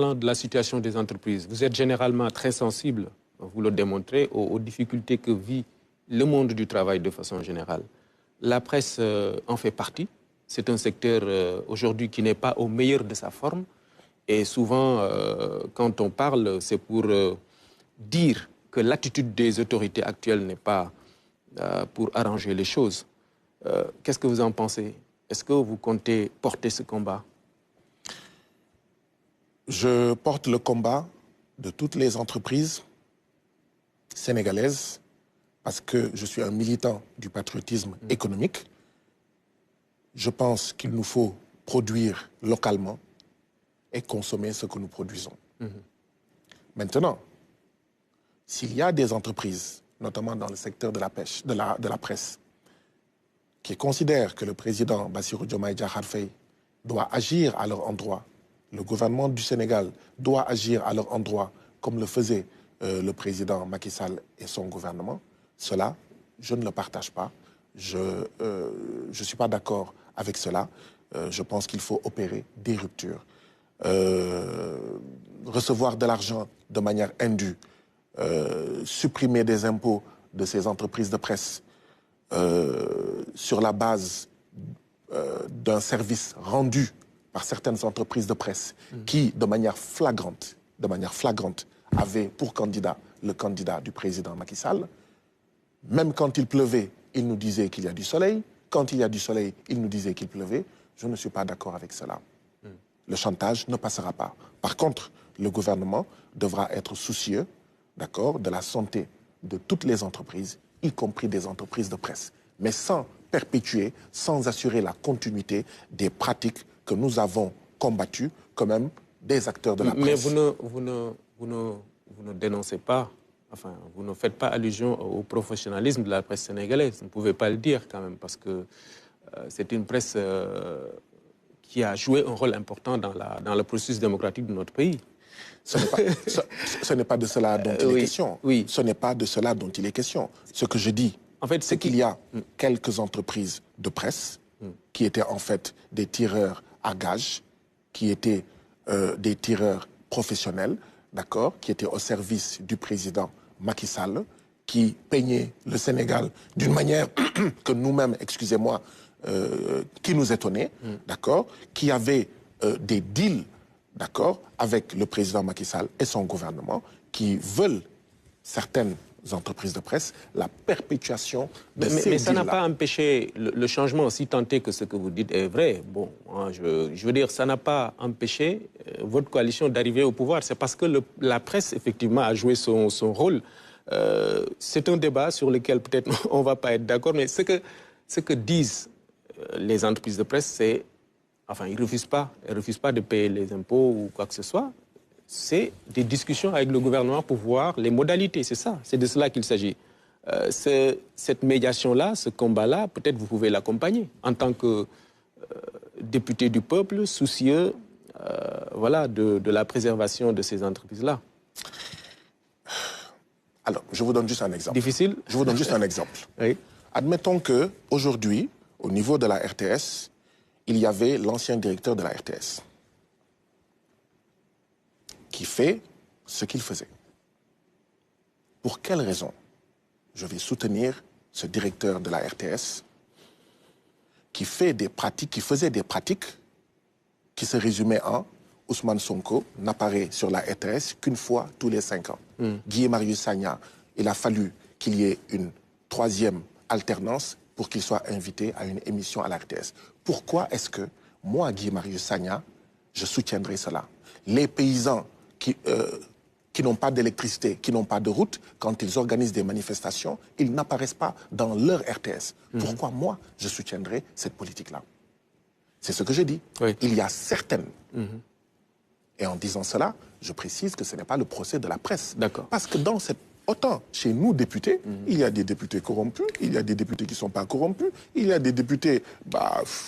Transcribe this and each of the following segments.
De la situation des entreprises, vous êtes généralement très sensible, vous le démontrez, aux difficultés que vit le monde du travail de façon générale. La presse en fait partie. C'est un secteur aujourd'hui qui n'est pas au meilleur de sa forme. Et souvent, quand on parle, c'est pour dire que l'attitude des autorités actuelles n'est pas pour arranger les choses. Qu'est-ce que vous en pensez? Est-ce que vous comptez porter ce combat? Je porte le combat de toutes les entreprises sénégalaises parce que je suis un militant du patriotisme économique. Je pense qu'il nous faut produire localement et consommer ce que nous produisons. Maintenant, s'il y a des entreprises, notamment dans le secteur de la pêche, de la presse, qui considèrent que le président Bassirou Diomaye Diakhar Faye doit agir à leur endroit, le gouvernement du Sénégal doit agir à leur endroit comme le faisait le président Macky Sall et son gouvernement, cela, je ne le partage pas. Je ne suis pas d'accord avec cela. Je pense qu'il faut opérer des ruptures. Recevoir de l'argent de manière indue, supprimer des impôts de ces entreprises de presse sur la base d'un service rendu par certaines entreprises de presse qui, de manière flagrante, avaient pour candidat le candidat du président Macky Sall. Même quand il pleuvait, il nous disait qu'il y a du soleil. Quand il y a du soleil, il nous disait qu'il pleuvait. Je ne suis pas d'accord avec cela. Le chantage ne passera pas. Par contre, le gouvernement devra être soucieux, d'accord, de la santé de toutes les entreprises, y compris des entreprises de presse, mais sans perpétuer, sans assurer la continuité des pratiques que nous avons combattues, quand même, des acteurs de la presse. Mais vous ne dénoncez pas, enfin, vous ne faites pas allusion au professionnalisme de la presse sénégalaise. Vous ne pouvez pas le dire quand même, parce que c'est une presse qui a joué un rôle important dans le processus démocratique de notre pays. Ce n'est pas de cela dont il est question. Oui. Ce n'est pas de cela dont il est question. Ce que je dis, en fait, c'est qu'il y a quelques entreprises de presse qui étaient en fait des tireurs à gages, qui étaient des tireurs professionnels, d'accord, qui étaient au service du président Macky Sall, qui peignaient le Sénégal d'une manière que nous-mêmes, excusez-moi, qui nous étonnait, d'accord, qui avaient des deals, d'accord, avec le président Macky Sall et son gouvernement, qui veulent certaines entreprises de presse la perpétuation de ces deals-là. Mais ça n'a pas empêché le changement, aussi tenté que ce que vous dites est vrai. Bon, je veux dire, ça n'a pas empêché votre coalition d'arriver au pouvoir. C'est parce que la presse, effectivement, a joué son rôle. C'est un débat sur lequel peut-être on ne va pas être d'accord, mais ce que disent les entreprises de presse, c'est, enfin, ils ne refusent pas de payer les impôts ou quoi que ce soit. C'est des discussions avec le gouvernement pour voir les modalités, c'est ça, c'est de cela qu'il s'agit. Cette médiation-là, ce combat-là, peut-être vous pouvez l'accompagner en tant que député du peuple, soucieux voilà, de la préservation de ces entreprises-là. Alors, je vous donne juste un exemple. Difficile? Je vous donne juste un exemple. Oui. Admettons qu'aujourd'hui, au niveau de la RTS, il y avait l'ancien directeur de la RTS qui fait ce qu'il faisait. Pour quelle raison je vais soutenir ce directeur de la RTS qui faisait des pratiques qui se résumaient en Ousmane Sonko n'apparaît sur la RTS qu'une fois tous les 5 ans. Guy Marius Sagna, il a fallu qu'il y ait une 3e alternance pour qu'il soit invité à une émission à la RTS. Pourquoi est-ce que moi, Guy Marius Sagna, je soutiendrai cela? Les paysans qui n'ont pas d'électricité, qui n'ont pas de route, quand ils organisent des manifestations, ils n'apparaissent pas dans leur RTS. Pourquoi moi, je soutiendrai cette politique-là? C'est ce que je dis. Oui. Il y a certaines. Et en disant cela, je précise que ce n'est pas le procès de la presse. D'accord. Parce que dans cette... Autant chez nous, députés, il y a des députés corrompus, il y a des députés qui ne sont pas corrompus, il y a des députés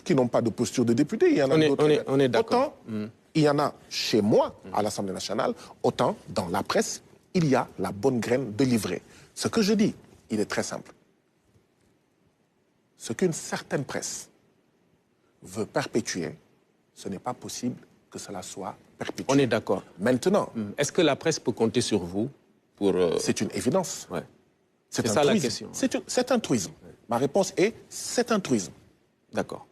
qui n'ont pas de posture de député, il y en a d'autres. On est d'accord. Autant il y en a chez moi, à l'Assemblée nationale, autant dans la presse, il y a la bonne graine de livret. Ce que je dis, il est très simple. Ce qu'une certaine presse veut perpétuer, ce n'est pas possible que cela soit perpétué. On est d'accord. Maintenant, est-ce que la presse peut compter sur vous pour... c'est une évidence. Ouais. C'est ça la truisme. question. C'est un truisme. Ma réponse est, c'est un truisme. D'accord.